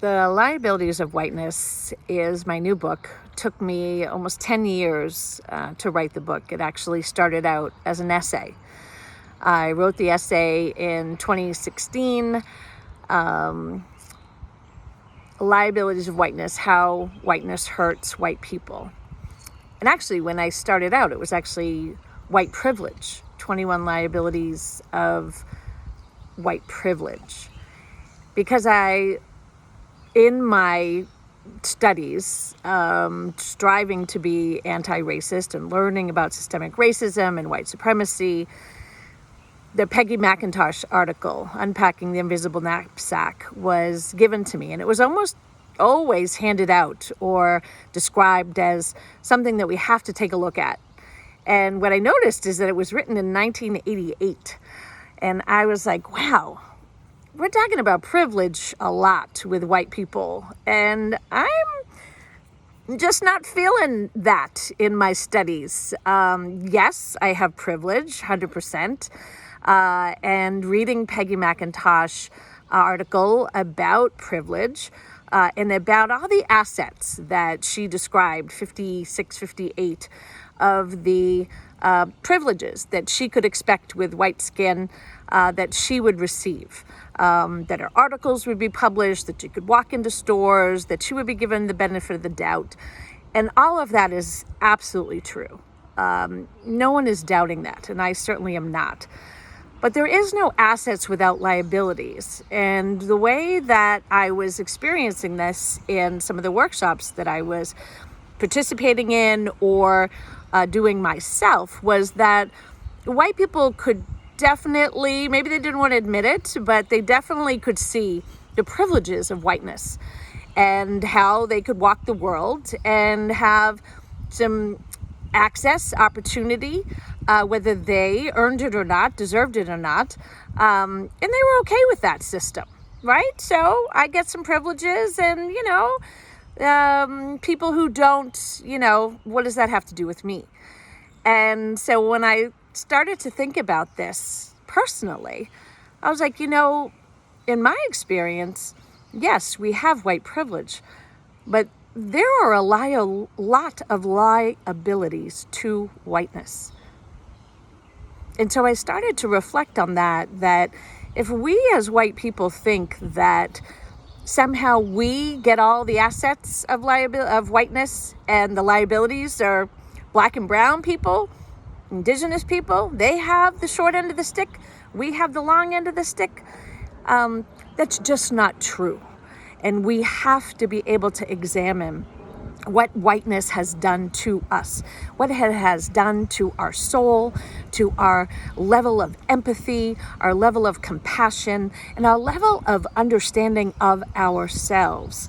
The Liabilities of Whiteness is my new book. Took me almost 10 years to write the book. It actually started out as an essay. I wrote the essay in 2016, Liabilities of Whiteness, How Whiteness Hurts White People. And actually, when I started out, it was actually white privilege, 21 liabilities of white privilege. Because in my studies, striving to be anti-racist and learning about systemic racism and white supremacy, the Peggy McIntosh article, Unpacking the Invisible Knapsack, was given to me. And it was almost always handed out or described as something that we have to take a look at. And what I noticed is that it was written in 1988. And I was like, wow, we're talking about privilege a lot with white people. And I'm just not feeling that in my studies. Yes, I have privilege, 100%. And reading Peggy McIntosh article about privilege and about all the assets that she described, 56, 58, of the privileges that she could expect with white skin that she would receive. That her articles would be published, that she could walk into stores, that she would be given the benefit of the doubt. And all of that is absolutely true. No one is doubting that, and I certainly am not. But there is no assets without liabilities. And the way that I was experiencing this in some of the workshops that I was participating in or doing myself was that white people could definitely, maybe they didn't want to admit it, but they definitely could see the privileges of whiteness and how they could walk the world and have some access, opportunity, whether they earned it or not, deserved it or not. And they were okay with that system, right? So I get some privileges and, people who don't, what does that have to do with me? And so when I started to think about this personally, I was like, in my experience, yes, we have white privilege, but there are a lot of liabilities to whiteness. And so I started to reflect on that if we as white people think that somehow we get all the assets of whiteness and the liabilities are black and brown people, indigenous people, they have the short end of the stick, we have the long end of the stick, that's just not true. And we have to be able to examine what whiteness has done to us, what it has done to our soul, to our level of empathy, our level of compassion, and our level of understanding of ourselves.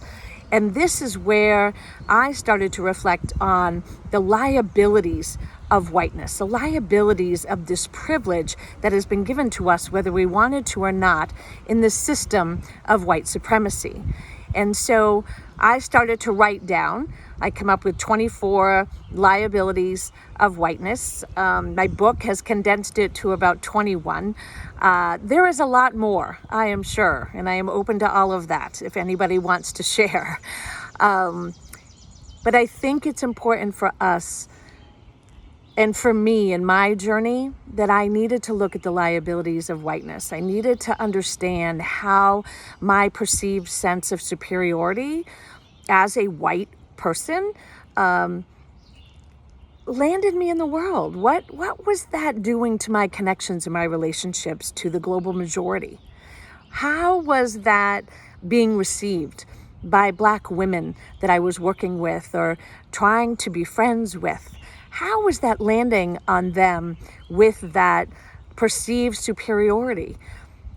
And this is where I started to reflect on the liabilities of whiteness, the liabilities of this privilege that has been given to us, whether we wanted to or not, in the system of white supremacy. And so I started to write down. I come up with 24 liabilities of whiteness. My book has condensed it to about 21. There is a lot more, I am sure, and I am open to all of that if anybody wants to share. But I think it's important for us and for me in my journey that I needed to look at the liabilities of whiteness. I needed to understand how my perceived sense of superiority as a white person landed me in the world. What was that doing to my connections and my relationships to the global majority? How was that being received by Black women that I was working with or trying to be friends with? How was that landing on them with that perceived superiority?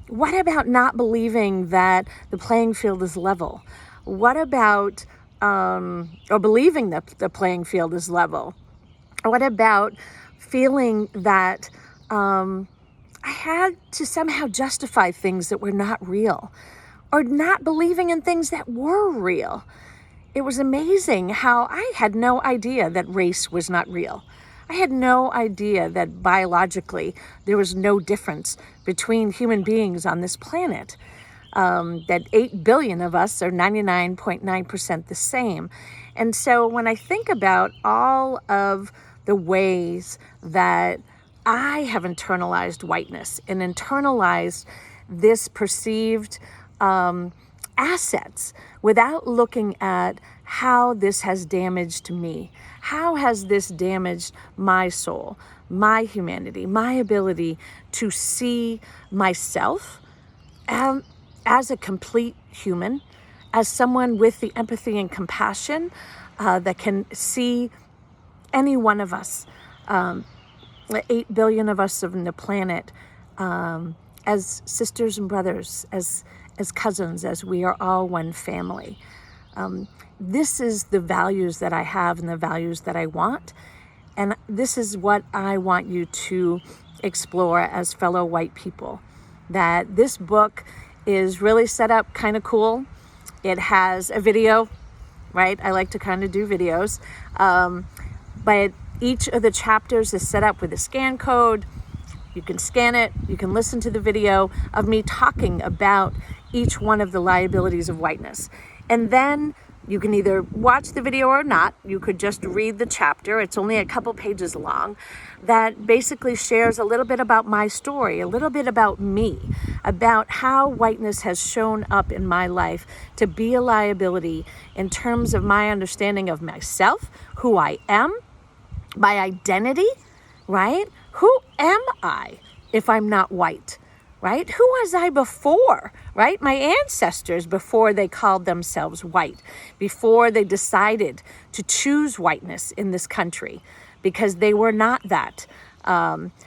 What about not believing that the playing field is level? What about, or believing that the playing field is level? What about feeling that I had to somehow justify things that were not real, or not believing in things that were real? It was amazing how I had no idea that race was not real. I had no idea that biologically there was no difference between human beings on this planet. that 8 billion of us are 99.9% the same. And so when I think about all of the ways that I have internalized whiteness and internalized this perceived assets without looking at how this has damaged me. How has this damaged my soul, my humanity, my ability to see myself as a complete human, as someone with the empathy and compassion that can see any one of us, the 8 billion of us on the planet, as sisters and brothers, as cousins, as we are all one family. This is the values that I have and the values that I want. And this is what I want you to explore as fellow white people. That this book is really set up kind of cool. It has a video, right? I like to kind of do videos. But each of the chapters is set up with a scan code. You can scan it. You can listen to the video of me talking about each one of the liabilities of whiteness. And then you can either watch the video or not. You could just read the chapter. It's only a couple pages long that basically shares a little bit about my story, a little bit about me, about how whiteness has shown up in my life to be a liability in terms of my understanding of myself, who I am, my identity, right? Who am I if I'm not white, right? Who was I before, right? My ancestors before they called themselves white, before they decided to choose whiteness in this country, because they were not that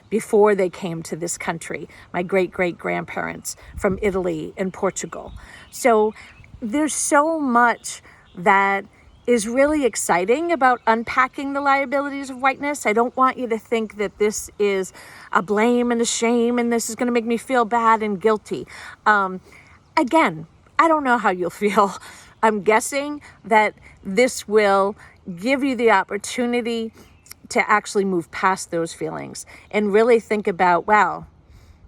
before they came to this country. My great-great-grandparents from Italy and Portugal. So there's so much that is really exciting about unpacking the liabilities of whiteness. I don't want you to think that this is a blame and a shame and this is going to make me feel bad and guilty. Again, I don't know how you'll feel. I'm guessing that this will give you the opportunity to actually move past those feelings and really think about, wow,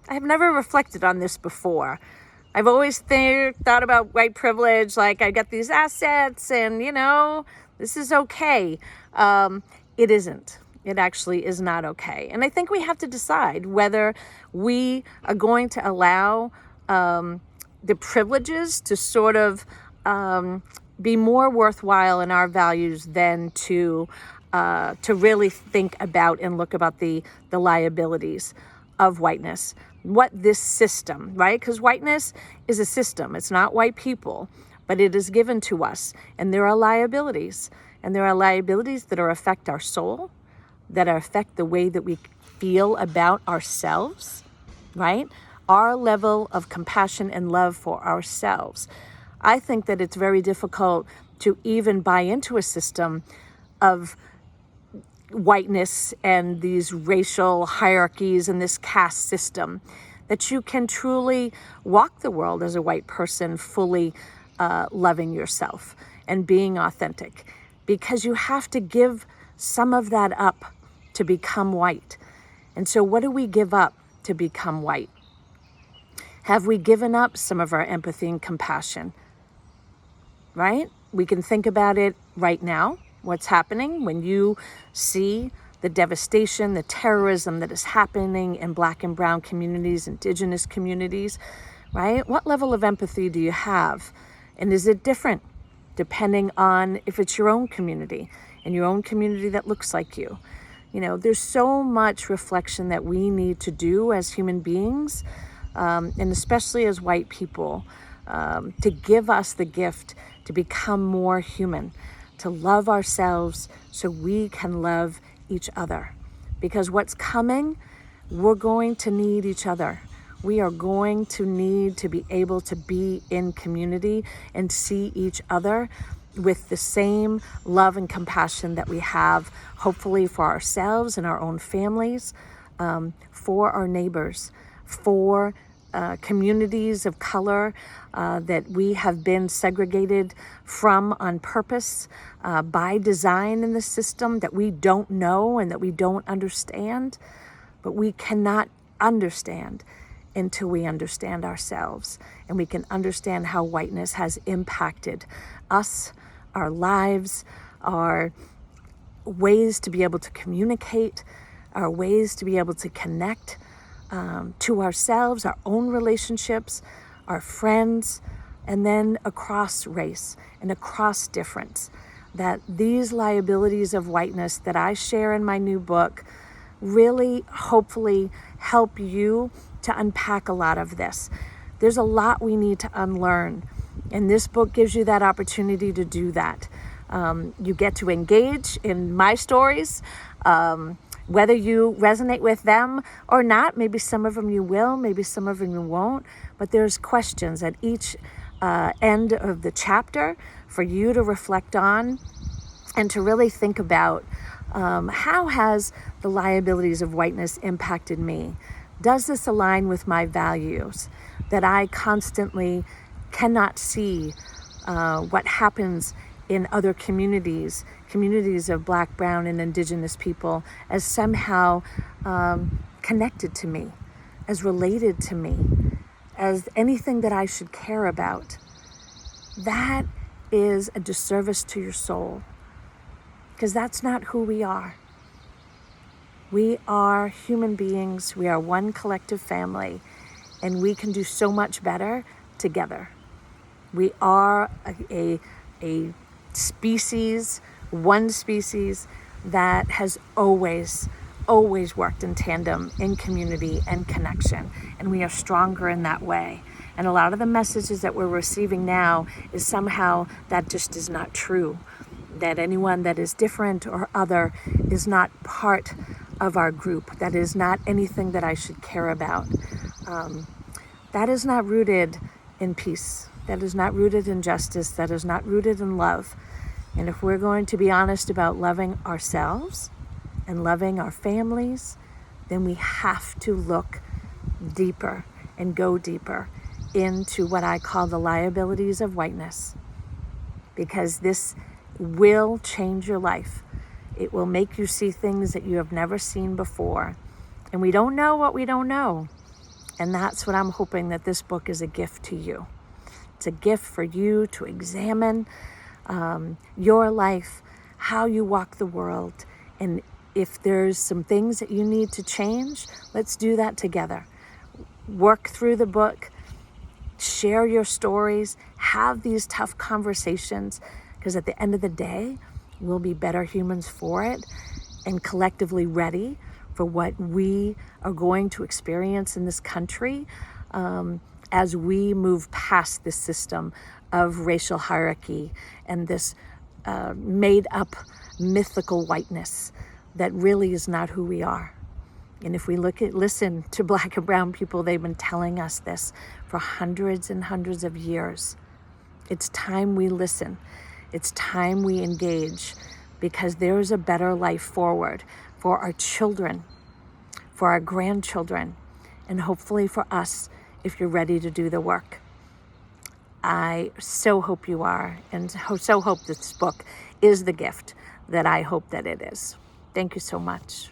I've never reflected on this before. I've always thought about white privilege, like I got these assets and, this is okay. It isn't. It actually is not okay. And I think we have to decide whether we are going to allow the privileges to sort of be more worthwhile in our values than to really think about and look about the liabilities of whiteness. What this system, right? Because whiteness is a system. It's not white people, but it is given to us. And there are liabilities. And there are liabilities that affect our soul, that affect the way that we feel about ourselves, right? Our level of compassion and love for ourselves. I think that it's very difficult to even buy into a system of whiteness and these racial hierarchies and this caste system, that you can truly walk the world as a white person, fully loving yourself and being authentic, because you have to give some of that up to become white. And so what do we give up to become white? Have we given up some of our empathy and compassion? Right? We can think about it right now. What's happening when you see the devastation, the terrorism that is happening in Black and brown communities, indigenous communities, right? What level of empathy do you have? And is it different depending on if it's your own community and your own community that looks like you? There's so much reflection that we need to do as human beings, and especially as white people, to give us the gift to become more human, to love ourselves so we can love each other. Because what's coming, we're going to need each other. We are going to need to be able to be in community and see each other with the same love and compassion that we have, hopefully for ourselves and our own families, for our neighbors, for communities of color that we have been segregated from on purpose, by design in the system, that we don't know and that we don't understand. But we cannot understand until we understand ourselves and we can understand how whiteness has impacted us, our lives, our ways to be able to communicate, our ways to be able to connect to ourselves, our own relationships, our friends, and then across race and across difference. That these liabilities of whiteness that I share in my new book really hopefully help you to unpack a lot of this. There's a lot we need to unlearn, and this book gives you that opportunity to do that. You get to engage in my stories, whether you resonate with them or not. Maybe some of them you will, maybe some of them you won't, but there's questions at each end of the chapter for you to reflect on and to really think about how has the liabilities of whiteness impacted me? Does this align with my values that I constantly cannot see what happens in other communities of Black, Brown, and Indigenous people as somehow connected to me, as related to me, as anything that I should care about? That is a disservice to your soul, because that's not who we are. We are human beings. We are one collective family, and we can do so much better together. We are a species, one species that has always worked in tandem, in community and connection, and we are stronger in that way. And a lot of the messages that we're receiving now is somehow that just is not true, that anyone that is different or other is not part of our group, that is not anything that I should care about. That is not rooted in peace. That is not rooted in justice. That is not rooted in love. And if we're going to be honest about loving ourselves and loving our families, then we have to look deeper and go deeper into what I call the liabilities of whiteness, because this will change your life. It will make you see things that you have never seen before. And we don't know what we don't know. And that's what I'm hoping that this book is a gift to you. It's a gift for you to examine your life, how you walk the world. And if there's some things that you need to change, let's do that together. Work through the book, share your stories, have these tough conversations, because at the end of the day, we'll be better humans for it and collectively ready for what we are going to experience in this country as we move past this system of racial hierarchy and this made up mythical whiteness that really is not who we are. And if we listen to Black and Brown people, they've been telling us this for hundreds and hundreds of years. It's time we listen. It's time we engage, because there is a better life forward for our children, for our grandchildren, and hopefully for us if you're ready to do the work. I so hope you are, and so hope this book is the gift that I hope that it is. Thank you so much.